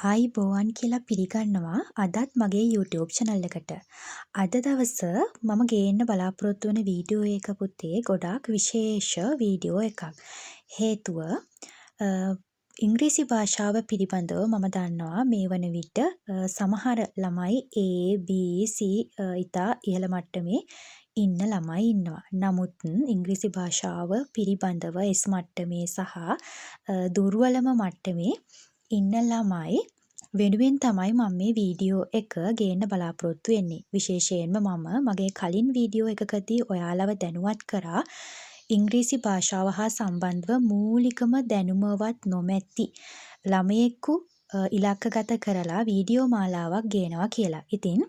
ආයිබෝවන් කියලා පිළිගන්නවා අදත් මගේ YouTube channel එකට. අද දවස මම ගේන්න බලාපොරොත්තු වෙන වීඩියෝ එක පුතේ ගොඩාක් විශේෂ වීඩියෝ එකක්. හේතුව ඉංග්‍රීසි භාෂාව පිළිබඳව මම දන්නවා මේ වන විට සමහර ළමයි A, B, C ඉතා ඉහළ මට්ටමේ ඉන්න ළමයි ඉන්නවා. නමුත් ඉංග්‍රීසි භාෂාව පිළිබඳව S මට්ටමේ සහ දුර්වලම මට්ටමේ ඉන්න ළමයි වෙනුවෙන් තමයි මම මේ වීඩියෝ එක ගේන්න බලාපොරොත්තු වෙන්නේ. විශේෂයෙන්ම මම මගේ කලින් වීඩියෝ එකකදී ඔයාලව දැනුවත් කරා ඉංග්‍රීසි භාෂාව හා සම්බන්ධව මූලිකම දැනුමවත් නොමැති ළමයෙකු ඉලක්කගත කරලා වීඩියෝ මාලාවක් ගේනවා කියලා. ඉතින්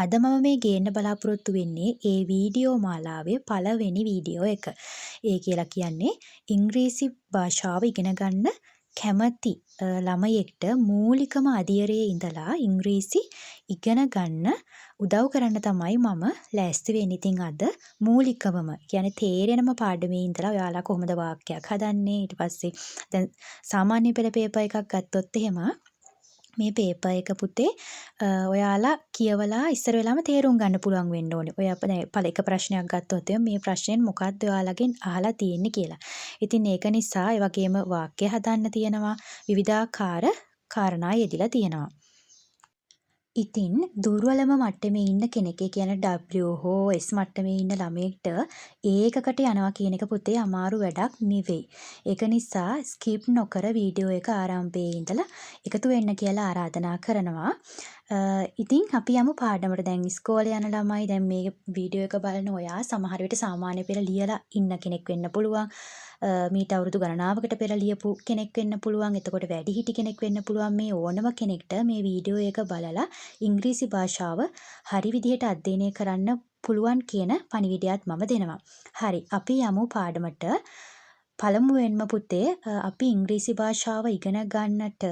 අද මම මේ ගේන්න බලාපොරොත්තු වෙන්නේ ඒ වීඩියෝ මාලාවේ පළවෙනි වීඩියෝ එක. ඒ කියලා කියන්නේ ඉංග්‍රීසි භාෂාව ඉගෙන ගන්න කැමති ළමයෙක්ට මූලිකම අදියරේ ඉඳලා ඉංග්‍රීසි ඉගෙන ගන්න උදව් කරන්න තමයි මම ලෑස්ති වෙන්නේ. ඉතින් අද මූලිකවම කියන්නේ තේරෙනම පාඩමේ ඉඳලා ඔයාලා කොහොමද වාක්‍යයක් හදන්නේ ඊට පස්සේ දැන් සාමාන්‍ය පෙළ පේපර් එකක් ගත්තොත් එහෙම මේ පේපර් එක පුතේ ඔයාලා කියවලා ඉස්සර වෙලාම තේරුම් ගන්න පුළුවන් වෙන්න ඕනේ. ඔය පළ එක ප්‍රශ්නයක් ගත්තොත් මේ ප්‍රශ්නෙන් මොකක්ද ඔයාලගෙන් අහලා තියෙන්නේ කියලා. ඉතින් ඒක නිසා ඒ වගේම වාක්‍ය හදන්න තියෙනවා විවිධාකාර කාරණා යෙදিলা තියෙනවා. ඉතින් දුර්වලම මට්ටමේ ඉන්න කෙනෙක් කියන්නේ W හෝ S මට්ටමේ ඉන්න ළමයෙක්ට ඒකකට යනවා කියන එක පුතේ අමාරු වැඩක් නෙවෙයි. ඒක නිසා ස්කිප් නොකර වීඩියෝ එක ආරම්භයේ ඉඳලා එකතු වෙන්න කියලා ආරාධනා කරනවා. ඉතින් අපි යමු පාඩමට. දැන් ඉස්කෝලේ යන ළමයි දැන් මේ වීඩියෝ එක බලන ඔයා සමහර විට සාමාන්‍ය පෙළ ලියලා ඉන්න කෙනෙක් වෙන්න පුළුවන්. මීට අවුරුදු ගණනාවකට පෙර ලියපු කෙනෙක් වෙන්න පුළුවන්. එතකොට වැඩිහිටි කෙනෙක් වෙන්න පුළුවන්. මේ ඕනම කෙනෙක්ට මේ වීඩියෝ එක බලලා ඉංග්‍රීසි භාෂාව හරි විදිහට අධ්‍යයනය කරන්න පුළුවන් කියන පණිවිඩයත් මම දෙනවා. හරි අපි යමු පාඩමට. පළමුවෙන්ම පුතේ අපි ඉංග්‍රීසි භාෂාව ඉගෙන ගන්නට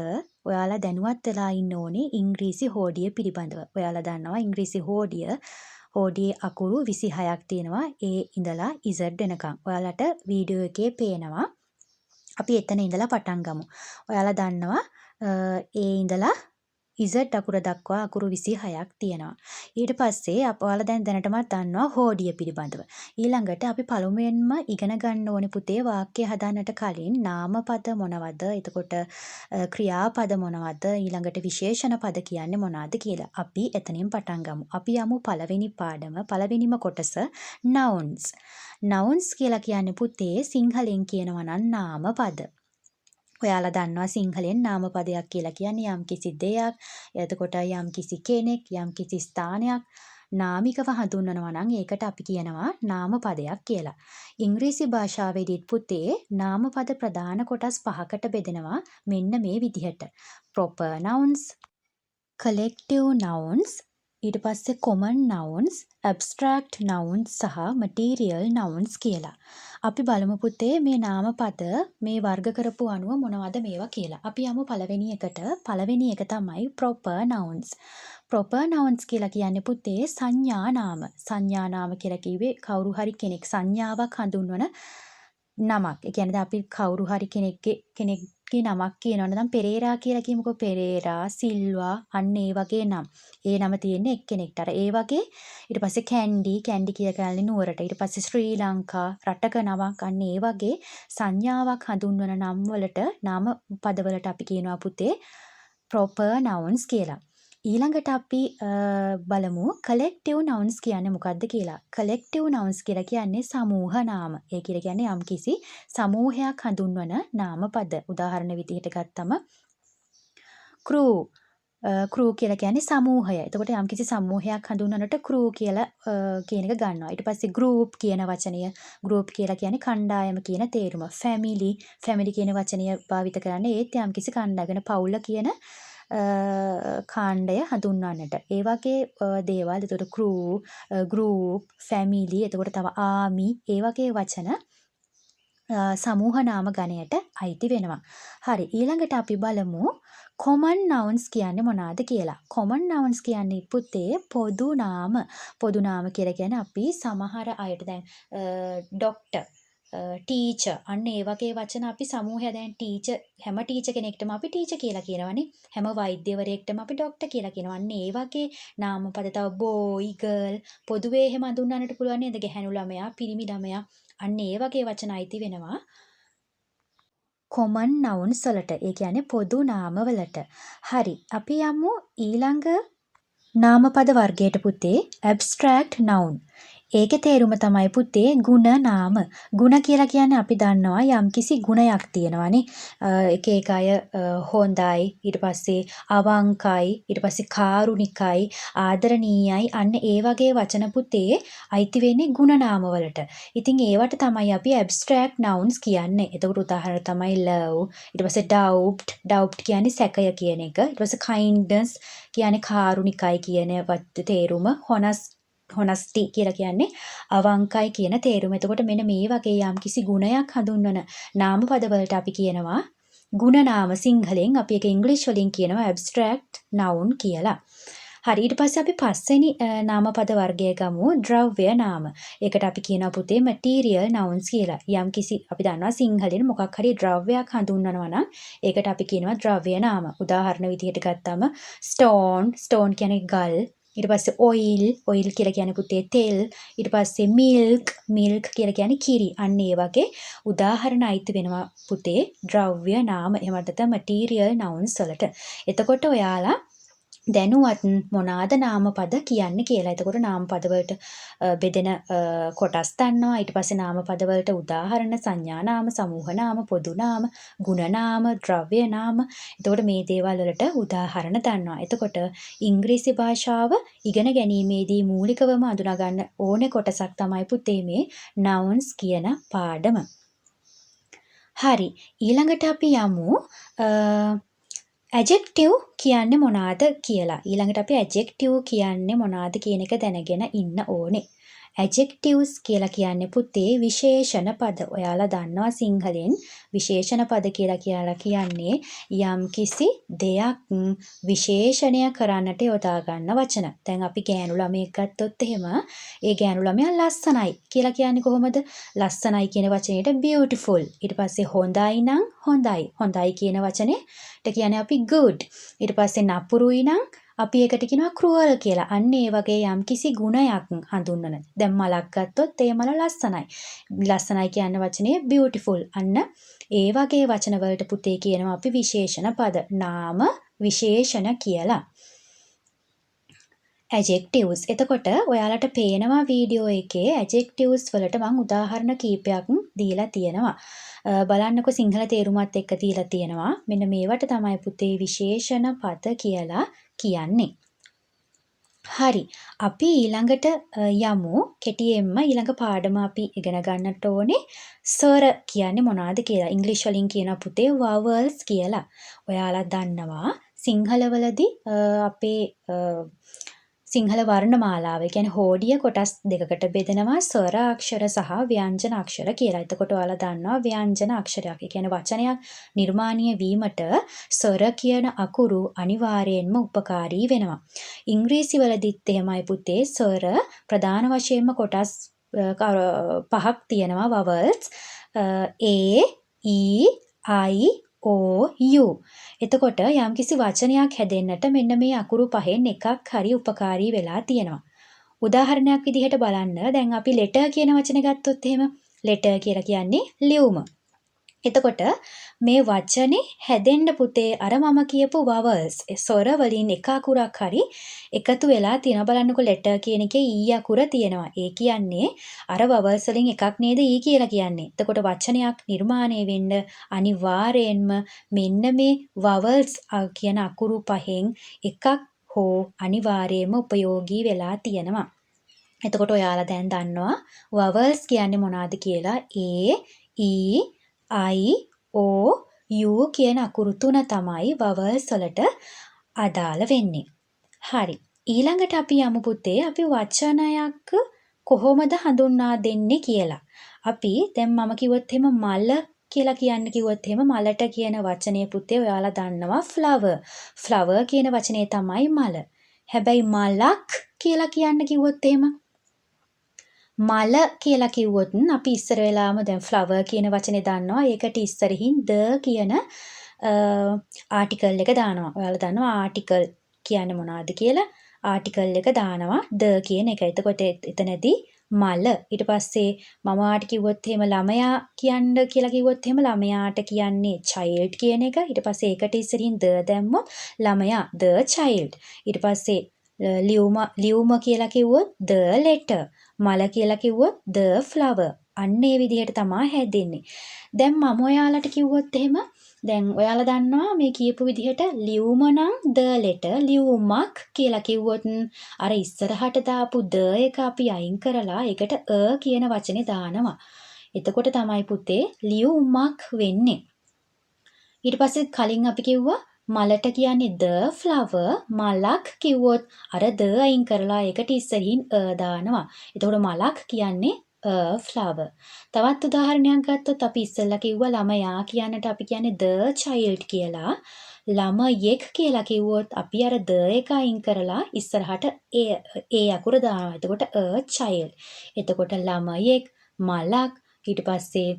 ඔයාලා දැනුවත් වෙලා ඉන්න ඕනේ ඉංග්‍රීසි හෝඩිය පිළිබඳව. ඔයාලා දන්නවා ඉංග්‍රීසි හෝඩියේ අකුරු 26ක් තියෙනවා A ඉඳලා Z වෙනකම්. ඔයාලට වීඩියෝ එකේ පේනවා. අපි එතන ඉඳලා පටන් ගමු. ඔයාලා දන්නවා A ඉඳලා Z අකුර දක්වා අකුරු 26ක් තියෙනවා. ඊට පස්සේ ඔයාලා දැන් දැනටමත් දන්නවා හෝඩිය පිළිබඳව. ඊළඟට අපි පළමුවෙන්ම ඉගෙන ගන්න ඕනේ පුතේ වාක්‍ය හදන්නට කලින් නාමපද මොනවද? එතකොට ක්‍රියාපද මොනවද? ඊළඟට විශේෂණ පද කියන්නේ මොනවද කියලා. අපි එතනින් පටන් ගමු. අපි යමු පළවෙනි පාඩම පළවෙනිම කොටස nouns. nouns කියලා කියන්නේ පුතේ සිංහලෙන් කියනවා නම් නාමපද. ඔයාලා දන්නවා සිංහලෙන් නාමපදයක් කියලා කියන්නේ යම්කිසි දෙයක්, එතකොට යම්කිසි කෙනෙක්, යම්කිසි ස්ථානයක් නාමිකව හඳුන්වනවා නම් ඒකට අපි කියනවා නාමපදයක් කියලා. ඉංග්‍රීසි භාෂාවේදීත් පුතේ නාමපද ප්‍රධාන කොටස් 5කට බෙදෙනවා මෙන්න මේ විදිහට. proper nouns, collective nouns, ඊට පස්සේ common nouns, abstract nouns සහ material nouns කියලා. අපි බලමු පුතේ මේ නාමපද මේ වර්ග කරපු අනුව මොනවද මේවා කියලා. අපි යමු පළවෙනි එකට. පළවෙනි එක තමයි proper nouns. proper nouns කියලා කියන්නේ පුතේ සංඥා නාම. සංඥා නාම කියලා කිව්වේ කවුරු හරි කෙනෙක් සංඥාවක් හඳුන්වන නමක්. ඒ කියන්නේ අපි කවුරු හරි කෙනෙක්ගේ නමක් කියනවනේ නම් පෙරේරා කියලා කියමුකෝ. පෙරේරා, සිල්වා අන්න ඒ වගේ නම්. ඒ නම තියෙන්නේ එක්කෙනෙක්ට. අර ඒ වගේ ඊට පස්සේ කැන්ඩි කියලා කියන්නේ නුවරට. ඊට පස්සේ ශ්‍රී ලංකා රටක නමක් අන්න ඒ වගේ සංඥාවක් හඳුන්වන නම් වලට නාම පදවලට අපි කියනවා පුතේ proper nouns කියලා. ඊළඟට අපි බලමු collective nouns කියන්නේ මොකක්ද කියලා. collective nouns කියලා කියන්නේ සමූහ නාම. ඒ කියලා කියන්නේ යම්කිසි සමූහයක් හඳුන්වන නාමපද. උදාහරණ විදිහට ගත්තම crew කියලා කියන්නේ සමූහය. එතකොට යම්කිසි සමූහයක් හඳුන්වනට crew කියලා කියන එක ගන්නවා. ඊට පස්සේ group කියන වචනය group කියලා කියන්නේ කණ්ඩායම කියන තේරුම. family කියන වචනය භාවිත කරන්නේ ඒත් යම්කිසි කණ්ඩායමක පවුල කියන කාණ්ඩය හඳුන්වන්නට. ඒ වගේ දේවල්. එතකොට crew, group, family, එතකොට තව army ඒ වගේ වචන සමූහ නාම ගණයට අයිති වෙනවා. හරි ඊළඟට අපි බලමු common nouns කියන්නේ මොනවද කියලා. common nouns කියන්නේ පුතේ පොදු නාම. පොදු නාම කියලා කියන්නේ අපි සමහර අයට දැන් doctor ටීචර් අන්න ඒ වගේ වචන අපි සමූහය දැන් ටීචර් හැම ටීචර් කෙනෙක්ටම අපි ටීචර් කියලා කියනවනේ. හැම වෛද්‍යවරයෙක්ටම අපි ડોක්ටර් කියලා කියනවා. අන්න ඒ වගේ නාමපද තව බෝයි, ගර්ල් පොදුවේ එහෙම හඳුන්වන්නට පුළුවන් නේද? ගැහැණු ළමයා, පිරිමි ළමයා. අන්න ඒ වගේ වචන අයිති වෙනවා common nouns වලට. ඒ කියන්නේ පොදු නාම වලට. හරි. අපි යමු ඊළඟ නාමපද වර්ගයට පුතේ abstract noun. ඒකේ තේරුම තමයි පුතේ ගුණ නාම. ගුණ කියලා කියන්නේ අපි දන්නවා යම්කිසි ගුණයක් තියෙනවානේ. එක එක අය හොඳයි, ඊට පස්සේ අවංකයි, ඊට පස්සේ කාරුණිකයි, ආදරණීයයි අන්න ඒ වගේ වචන පුතේ අයිති වෙන්නේ ගුණ නාම වලට. ඉතින් ඒවට තමයි අපි abstract nouns කියන්නේ. එතකොට උදාහරණ තමයි love, ඊට පස්සේ doubt කියන්නේ සැකය කියන එක. ඊට පස්සේ kindness කියන්නේ කාරුණිකයි කියන තේරුම. honesty කියලා කියන්නේ අවංකයි කියන තේරුම. එතකොට මෙන්න මේ වගේ යම්කිසි ගුණයක් හඳුන්වන නාමපද වලට අපි කියනවා ගුණ නාම. සිංහලෙන් අපි ඒක ඉංග්‍රීසි වලින් කියනවා abstract noun කියලා. හරි ඊට පස්සේ අපි පස්වෙනි නාමපද වර්ගය ගමු ද්‍රව්‍ය නාම. ඒකට අපි කියනවා පුතේ material nouns කියලා. යම්කිසි අපි දන්නවා සිංහලෙන් මොකක් හරි ද්‍රව්‍යයක් හඳුන්වනවා නම් ඒකට අපි කියනවා ද්‍රව්‍ය නාම. උදාහරණ විදිහට ගත්තාම stone කියන්නේ ගල්. ඊට පස්සේ oil කියලා කියන්නේ පුතේ තෙල්. ඊට පස්සේ milk කියලා කියන්නේ කිරි. අන්න ඒ වගේ උදාහරණ අයිති වෙනවා පුතේ ද්‍රව්‍ය නාම. එහෙම නැත්නම් material nouns වලට. එතකොට ඔයාලා දැනුවත් මොනවාද නාමපද කියන්නේ කියලා. එතකොට නාමපද වලට බෙදෙන කොටස් දන්නවා. ඊට පස්සේ නාමපද වලට උදාහරණ සංඥා නාම, සමූහ නාම, පොදු නාම, ගුණ නාම, ද්‍රව්‍ය නාම. එතකොට මේ දේවල් වලට උදාහරණ දන්නවා. එතකොට ඉංග්‍රීසි භාෂාව ඉගෙන ගැනීමේදී මූලිකවම අඳුනා ගන්න ඕනේ කොටසක් තමයි පුතේ මේ nouns කියන පාඩම. හරි ඊළඟට අපි යමු adjective කියන්නේ මොනවාද කියලා. ඊළඟට අපි adjective කියන්නේ මොනවාද කියන එක දැනගෙන ඉන්න ඕනේ. adjectives කියලා කියන්නේ පුතේ විශේෂණ පද. ඔයාලා දන්නවා සිංහලෙන් විශේෂණ පද කියලා කියන්නේ යම්කිසි දෙයක් විශේෂණය කරන්නට යොදා ගන්න වචන. දැන් අපි ගෑනු ළමයෙක් ගත්තොත් එහෙම ඒ ගෑනු ළමයා ලස්සනයි කියලා කියන්නේ කොහොමද? ලස්සනයි කියන වචනේට beautiful. ඊට පස්සේ හොඳයි නම් හොඳයි කියන වචනේට කියන්නේ අපි good. ඊට පස්සේ නපුරුයි නම් අපි ඒකට කියනවා cruel කියලා. අන්න ඒ වගේ යම්කිසි ගුණයක් හඳුන්වන. දැන් මලක් ගත්තොත් ඒ මල ලස්සනයි. ලස්සනයි කියන වචනේ beautiful. අන්න ඒ වගේ වචන වලට පුතේ කියනවා අපි විශේෂණ පද. නාම විශේෂණ කියලා. adjectives. එතකොට ඔයාලට පේනවා වීඩියෝ එකේ adjectives වලට මම උදාහරණ කීපයක් දීලා තියෙනවා. බලන්නකො සිංහල තේරුමත් එක්ක දීලා තියෙනවා. මෙන්න මේවට තමයි පුතේ විශේෂණ පද කියලා කියන්නේ. හරි. අපි ඊළඟට යමු කෙටියෙන්ම ඊළඟ පාඩම අපි ඉගෙන ගන්නට ඕනේ සර් කියන්නේ මොනවද කියලා. ඉංග්‍රීසි වලින් කියන පුතේ vowels කියලා. ඔයාලා දන්නවා සිංහලවලදී අපේ සිංහල වර්ණමාලාව කියන්නේ හෝඩිය කොටස් දෙකකට බෙදෙනවා ස්වර අක්ෂර සහ ව්‍යංජන අක්ෂර කියලා. එතකොට ඔයාලා දන්නවා ව්‍යංජන අක්ෂරයක්. ඒ කියන්නේ වචනයක් නිර්මාණීය වීමට ස්වර කියන අකුරු අනිවාර්යයෙන්ම උපකාරී වෙනවා. ඉංග්‍රීසි වලදීත් එහෙමයි පුතේ ස්වර ප්‍රධාන වශයෙන්ම කොටස් පහක් තියෙනවා vowels A, E, I, O, U. එතකොට යම්කිසි වචනයක් හැදෙන්නට මෙන්න මේ අකුරු පහෙන් එකක් හරි උපකාරී වෙලා තියෙනවා. උදාහරණයක් විදිහට බලන්න දැන් අපි letter කියන වචනේ ගත්තොත් එහෙම letter කියලා කියන්නේ ලියුම. එතකොට මේ වචනේ හැදෙන්න පුතේ අර මම කියපු vowels ස්වර වලින් එක අකුරක් හරි එකතු වෙලා තියෙනවා. බලන්නකො letter කියන එකේ e අකුර තියෙනවා. ඒ කියන්නේ අර vowels වලින් එකක් නේද e කියලා කියන්නේ. එතකොට වචනයක් නිර්මාණය වෙන්න අනිවාර්යයෙන්ම මෙන්න මේ vowels කියන අකුරු පහෙන් එකක් හෝ අනිවාර්යයෙන්ම ප්‍රයෝගී වෙලා තියෙනවා. එතකොට ඔයාලා දැන් දන්නවා vowels කියන්නේ මොනවද කියලා. A, E, I, O, U කියන අකුරු තුන තමයි vowels වලට අදාළ වෙන්නේ. හරි. ඊළඟට අපි යමු පුතේ අපි වචනයක් කොහොමද හඳුන්වා දෙන්නේ කියලා. අපි දැන් මම කිව්වොත් එහෙම මල කියලා කියන්න කිව්වොත් එහෙම මලට කියන වචනේ පුතේ ඔයාලා දන්නවා flower. flower කියන වචනේ තමයි මල. හැබැයි මලක් කියලා කියන්න කිව්වොත් එහෙම මල කියලා කිව්වොත් අපි ඉස්සර වෙලාම දැන් flower කියන වචනේ දන්නවා. ඒකට ඉස්සරහින් the කියන ආටිකල් එක දානවා. ඔයාලා දන්නවා ආටිකල් කියන්නේ මොනවද කියලා? ආටිකල් එක දානවා the කියන එක. එතකොට එතනදී මල ඊට පස්සේ මම ආට කිව්වොත් එහෙම ළමයා කියන්න කියලා කිව්වොත් එහෙම ළමයාට කියන්නේ child කියන එක. ඊට පස්සේ ඒකට ඉස්සරින් the දැම්මොත් ළමයා the child. ඊට පස්සේ ලියුම කියලා කිව්වොත් the letter. මල කියලා කිව්වොත් the flower. අන්න ඒ විදිහට තමයි හැදෙන්නේ. දැන් මම ඔයාලට කිව්වොත් එහෙම දැන් ඔයාලා දන්නවා මේ කියපු විදිහට ලියුම නම් the letter ලියුමක් කියලා කිව්වොත් අර ඉස්සරහට දාපු the එක අපි අයින් කරලා ඒකට කියන වචනේ දානවා. එතකොට තමයි පුතේ ලියුමක් වෙන්නේ. ඊට පස්සේ කලින් අපි කිව්වා මලට කියන්නේ the flower මලක් කිව්වොත් අර the අයින් කරලා ඒකට ඉස්සරින් දානවා. එතකොට මලක් කියන්නේ a flower. තවත් උදාහරණයක් ගත්තොත් අපි ඉස්සෙල්ලා කිව්වා ළමයා කියන්නට අපි කියන්නේ the child කියලා. ළමයෙක් කියලා කිව්වොත් අපි අර the එක අයින් කරලා ඉස්සරහට ඒ අකුර දානවා. එතකොට a child. එතකොට ළමයෙක් මලක් ඊට පස්සේ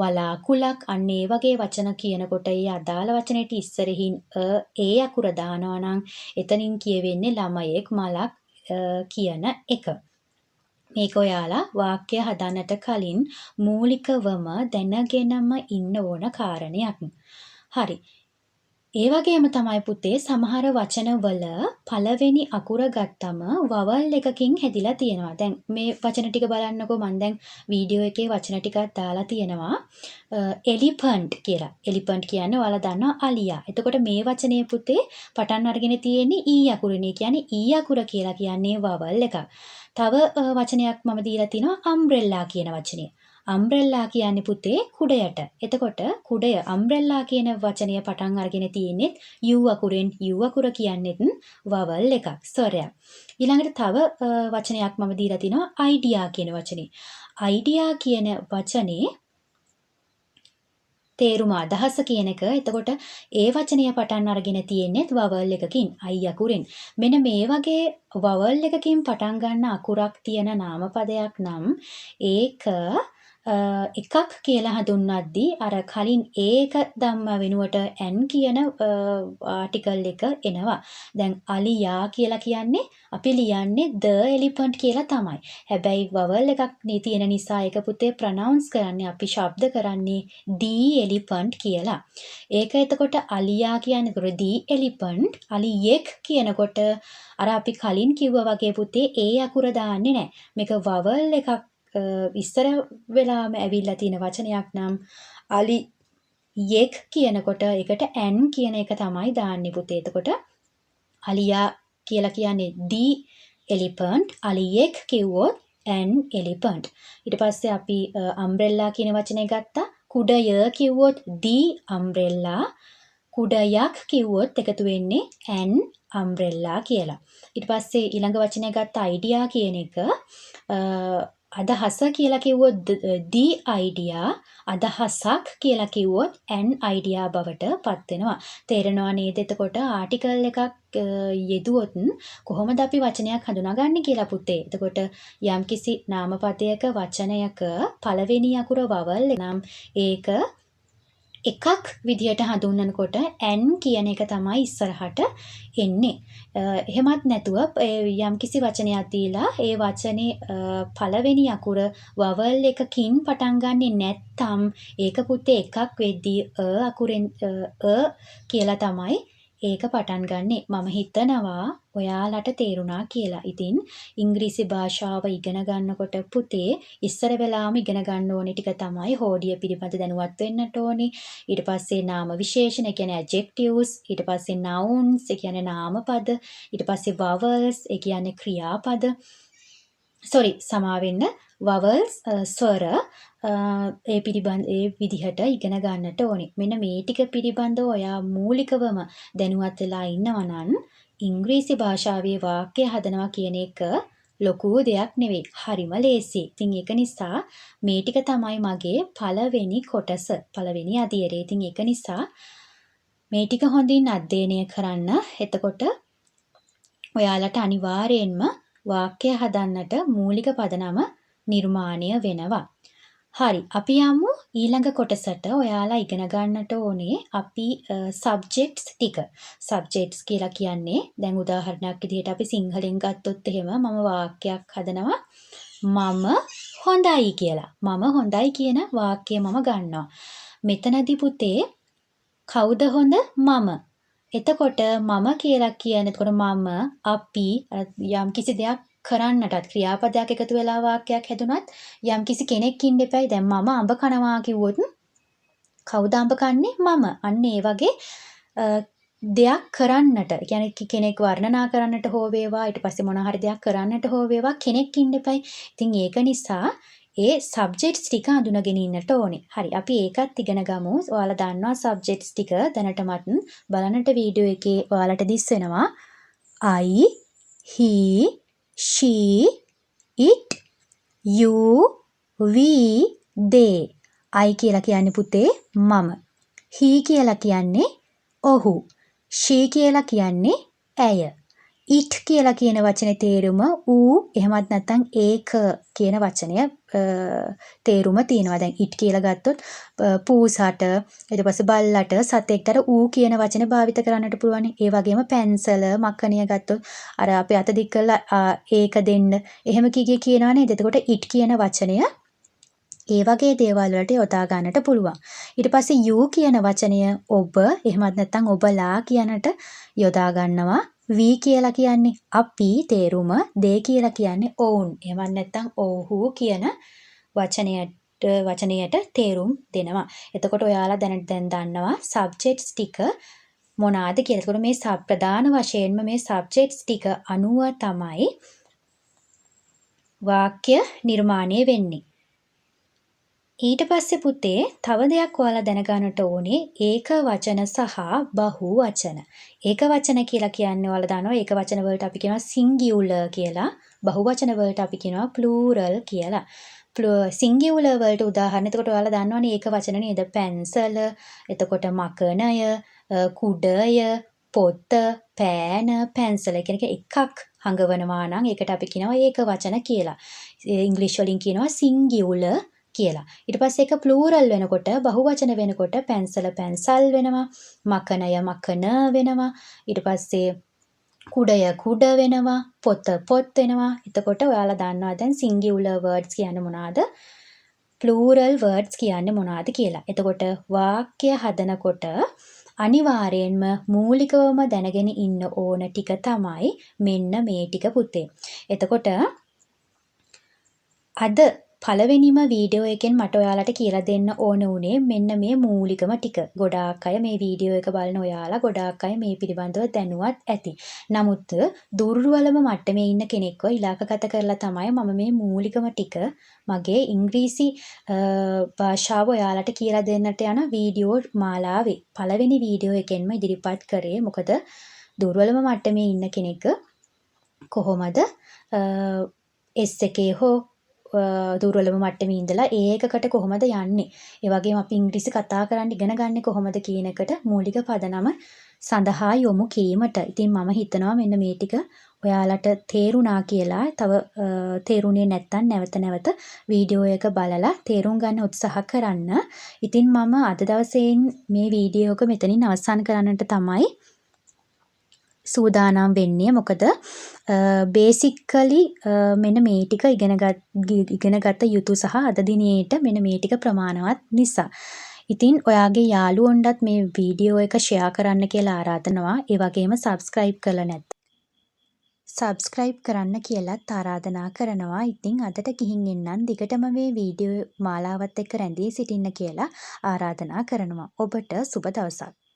වලාකුලක් අන්න ඒ වගේ වචන කියනකොට ඒ අදාළ වචනෙට ඉස්සරහින් ඒ අකුර දානවා නම් එතනින් කියවෙන්නේ ළමයෙක් මලක් කියන එක. මේක ඔයාලා වාක්‍ය හදන්නට කලින් මූලිකවම දැනගෙනම ඉන්න ඕන කාරණයක්. හරි. ඒ වගේම තමයි පුතේ සමහර වචනවල පළවෙනි අකුර ගත්තම වවල් එකකින් හැදිලා තියෙනවා. දැන් මේ වචන ටික බලන්නකෝ මම දැන් වීඩියෝ එකේ වචන ටිකක් දාලා තියෙනවා. එලිෆන්ට් කියලා. එලිෆන්ට් කියන්නේ ඔයාලා දන්නවා අලියා. එතකොට මේ වචනේ පුතේ පටන් අරගෙන තියෙන්නේ ඊ අකුරනේ. කියන්නේ ඊ අකුර කියලා කියන්නේ වවල් එකක්. තව වචනයක් මම දීලා තිනවා අම්බ්‍රෙල්ලා කියන වචනේ. අම්බ්‍රෙල්ලා කියන්නේ පුතේ කුඩයට. එතකොට කුඩය අම්බ්‍රෙල්ලා කියන වචනය පටන් අරගෙන තියෙන්නේ U අකුරෙන්. U අකුර කියන්නේත් වවල් එකක් ස්වරයක්. ඊළඟට තව වචනයක් මම දීලා තිනවා අයිඩියා කියන වචනේ. අයිඩියා කියන වචනේ තේරුම අදහස කියන එක. එතකොට ඒ වචනය පටන් අරගෙන තියෙන්නේ වවල් එකකින් අයි අකුරෙන්. මෙන්න මේ වගේ වවල් එකකින් පටන් ගන්න අකුරක් තියෙන නාමපදයක් නම් ඒක එකක් කියලා හඳුන්වද්දී අර කලින් ඒක ධම්ම වෙනුවට n කියන ආටිකල් එක එනවා. දැන් අලියා කියලා කියන්නේ අපි ලියන්නේ the elephant කියලා තමයි. හැබැයි වවල් එකක් තියෙන නිසා ඒක පුතේ ප්‍රනවුන්ස් කරන්නේ අපි ශබ්ද කරන්නේ the elephant කියලා. ඒක එතකොට අලියා කියන්නේ the elephant අලියෙක් කියනකොට අර අපි කලින් කිව්වා වගේ පුතේ ඒ අකුර දාන්නේ නැහැ. මේක වවල් එකක් ඉස්සර වෙලාම ඇවිල්ලා තියෙන වචනයක් නම් අලි යෙක් කියනකොට ඒකට n කියන එක තමයි දාන්නේ පුතේ. එතකොට අලියා කියලා කියන්නේ the elephant අලියෙක් කිව්වොත් an elephant. ඊට පස්සේ අපි umbrella කියන වචනේ ගත්තා. කුඩය කිව්වොත් the umbrella. කුඩයක් කිව්වොත් එකතු වෙන්නේ an umbrella කියලා. ඊට පස්සේ ඊළඟ වචනය ගත්ත idea කියන එක අදහස කියලා කිව්වොත් the idea අදහසක් කියලා කිව්වොත් an idea බවට පත් වෙනවා. තේරෙනවා නේද? එතකොට ආටිකල් එකක් යෙදුවොත් කොහොමද අපි වචනයක් හඳුනාගන්නේ කියලා පුතේ. එතකොට යම්කිසි නාමපදයක වචනයක පළවෙනි අකුර වවල් නම් ඒක එකක් විදියට හඳුන්වනකොට n කියන එක තමයි ඉස්සරහට එන්නේ. එහෙමත් නැතුව යම්කිසි වචනයක් දීලා ඒ වචනේ පළවෙනි අකුර වවල් එකකින් පටන් ගන්නෙ නැත්නම් ඒක පුතේ එකක් වෙද්දී අකුරෙන් කියලා තමයි ඒක පටන් ගන්නෙ. මම හිතනවා ඔයාලට තේරුණා කියලා. ඉතින් ඉංග්‍රීසි භාෂාව ඉගෙන ගන්නකොට පුතේ ඉස්සර වෙලාම ඉගෙන ගන්න ඕනේ ටික තමයි හෝඩිය පිළිබඳ දැනුවත් වෙන්නට ඕනේ. ඊට පස්සේ නාම විශේෂණ, ඒ කියන්නේ adjectives, ඊට පස්සේ nouns, ඒ කියන්නේ නාමපද, ඊට පස්සේ vowels, ඒ කියන්නේ ක්‍රියාපද. සමාවෙන්න vowels ස්වර ඒ විදිහට ඉගෙන ගන්නට ඕනේ. මෙන්න මේ ටික පිළිබඳව ඔයා මූලිකවම දැනුවත් වෙලා ඉන්නවා නම් ඉංග්‍රීසි භාෂාවේ වාක්‍ය හදනවා කියන එක ලොකු දෙයක් නෙවෙයි. හරිම ලේසි. ඉතින් ඒක නිසා මේ ටික තමයි මගේ පළවෙනි කොටස. පළවෙනි අදියරේ. ඉතින් ඒක නිසා මේ ටික හොඳින් අධ්‍යයනය කරන්න. එතකොට ඔයාලට අනිවාර්යයෙන්ම වාක්‍ය හදන්නට මූලික පදනම නිර්මාණය වෙනවා. හරි අපි යමු ඊළඟ කොටසට. ඔයාලා ඉගෙන ගන්නට ඕනේ අපි සබ්ජෙක්ට්ස් ටික. සබ්ජෙක්ට්ස් කියලා කියන්නේ දැන් උදාහරණයක් විදිහට අපි සිංහලෙන් ගත්තොත් එහෙම මම වාක්‍යයක් හදනවා මම හොඳයි කියලා. මම හොඳයි කියන වාක්‍යය මම ගන්නවා. මෙතනදී පුතේ කවුද හොඳ? මම. එතකොට මම කියලා කියන්නේ එතකොට මම අපි යම් කිසි දෙයක් කරන්නටත් ක්‍රියාපදයක් එකතු වෙලා වාක්‍යයක් හැදුනත් යම් කිසි කෙනෙක් ඉන්න එපයි. දැන් මම අඹ කනවා කිව්වොත් කවුද අඹ කන්නේ? මම. අන්න ඒ වගේ දෙයක් කරන්නට. ඒ කියන්නේ කෙනෙක් වර්ණනා කරන්නට හෝ වේවා ඊට පස්සේ මොන හරි දෙයක් කරන්නට හෝ වේවා කෙනෙක් ඉන්න එපයි. ඉතින් ඒක නිසා ඒ සබ්ජෙක්ට්ස් ටික අඳුනගෙන ඉන්නට ඕනේ. හරි අපි ඒකත් ඉගෙන ගමු. ඔයාලා දන්නවා සබ්ජෙක්ට්ස් ටික දැනටමත් බලන්නට වීඩියෝ එකේ ඔයාලට දිස් වෙනවා. I, he, she, it, you, we, they. I කියලා කියන්නේ පුතේ මම. he කියලා කියන්නේ ඔහු. she කියලා කියන්නේ ඇය. it කියලා කියන වචනේ තේරුම ඌ එහෙමත් නැත්නම් ඒක කියන වචනය තේරුම තියෙනවා. දැන් it කියලා ගත්තොත් පූසට ඊට පස්සේ බල්ලට සතෙක්ට ඌ කියන වචනේ භාවිත කරන්නට පුළුවන්. ඒ වගේම පැන්සල මක්කනිය ගත්තොත් අර අපි අත දික් කරලා ඒක දෙන්න එහෙම කීකේ කියනවා නේද? එතකොට it කියන වචනය ඒ වගේ දේවල් වලට යොදා ගන්නට පුළුවන්. ඊට පස්සේ you කියන වචනය ඔබ එහෙමත් නැත්නම් ඔබලා කියනට යොදා ගන්නවා. we කියලා කියන්නේ අපි තේරුම, they කියලා කියන්නේ ඔවුන්. එහෙමත් නැත්නම් ඔව්හු කියන වචනයට තේරුම් දෙනවා. එතකොට ඔයාලා දැන් දන්නවා සබ්ජෙක්ට්ස් ටික මොනවාද කියලා. එතකොට මේ ප්‍රධාන වශයෙන්ම මේ සබ්ජෙක්ට්ස් ටික අනුව තමයි වාක්‍ය නිර්මාණය වෙන්නේ. ඊට පස්සේ පුතේ තව දෙයක් ඔයාලා දැනගන්නට ඕනේ ඒක වචන සහ බහු වචන. ඒක වචන කියලා කියන්නේ ඔයාලා දන්නවා ඒක වචන වලට අපි කියනවා singular කියලා. බහු වචන වලට අපි කියනවා plural කියලා. singular වලට උදාහරණ එතකොට ඔයාලා දන්නවනේ ඒක වචන නේද? පැන්සල, එතකොට මකනය, කුඩය, පොත, පෑන, පැන්සල කියන එකක් හඟවනවා නම් ඒකට අපි කියනවා ඒක වචන කියලා. ඉංග්‍රීසි වලින් කියනවා singular කියලා. ඊට පස්සේ ඒක ප්ලූරල් වෙනකොට බහුවචන වෙනකොට පැන්සල පැන්සල් වෙනවා, මකනය මකන වෙනවා. ඊට පස්සේ කුඩය කුඩ වෙනවා, පොත පොත් වෙනවා. එතකොට ඔයාලා දන්නවා දැන් singular words කියන්නේ මොනවාද? plural words කියන්නේ මොනවාද කියලා. එතකොට වාක්‍ය හදනකොට අනිවාර්යෙන්ම මූලිකවම දැනගෙන ඉන්න ඕන ටික තමයි මෙන්න මේ ටික පුතේ. එතකොට අද පළවෙනිම වීඩියෝ එකෙන් මට ඔයාලට කියලා දෙන්න ඕන උනේ මෙන්න මේ මූලිකම ටික. ගොඩාක් අය මේ වීඩියෝ එක බලන ඔයාලා ගොඩාක් අය මේ පිළිබඳව දැනුවත් ඇති. නමුත් දුර්වලම මට්ටමේ ඉන්න කෙනෙක්ව ඉලක්කගත කරලා තමයි මම මේ මූලිකම ටික මගේ ඉංග්‍රීසි භාෂාව ඔයාලට කියලා දෙන්නට යන වීඩියෝ මාලාවේ පළවෙනි වීඩියෝ එකෙන්ම ඉදිරිපත් කරේ. මොකද දුර්වලම මට්ටමේ ඉන්න කෙනෙක් කොහොමද S1 හෝ දුර්වලම මට්ටමේ ඉඳලා ඒකකට කොහොමද යන්නේ? ඒ වගේම අපි ඉංග්‍රීසි කතා කරන්න ඉගෙන ගන්නේ කොහොමද කියන එකට මූලික පදනම සඳහා යොමු කීමට. ඉතින් මම හිතනවා මෙන්න මේ ටික ඔයාලට තේරුණා කියලා. තව තේරුණේ නැත්නම් නැවත නැවත වීඩියෝ එක බලලා තේරුම් ගන්න උත්සාහ කරන්න. ඉතින් මම අද දවසේන් මේ වීඩියෝ එක මෙතනින් අවසන් කරන්නට තමයි සූදානම් වෙන්නේ. මොකද බේසිකලි මෙන්න මේ ටික ඉගෙනගත යුතු සහ අද දිනේට මෙන්න මේ ටික ප්‍රමාණවත් නිසා. ඉතින් ඔයාගේ යාළුවොන්ටත් මේ වීඩියෝ එක ෂෙයා කරන්න කියලා ආරාධනවා. ඒ වගේම සබ්ස්ක්‍රයිබ් කරලා නැත්නම් සබ්ස්ක්‍රයිබ් කරන්න කියලාත් ආරාධනා කරනවා. ඉතින් අදට ගිහින් එන්නම් දිගටම මේ වීඩියෝ මාලාවත් එක්ක රැඳී සිටින්න කියලා ආරාධනා කරනවා. ඔබට සුබ දවසක්.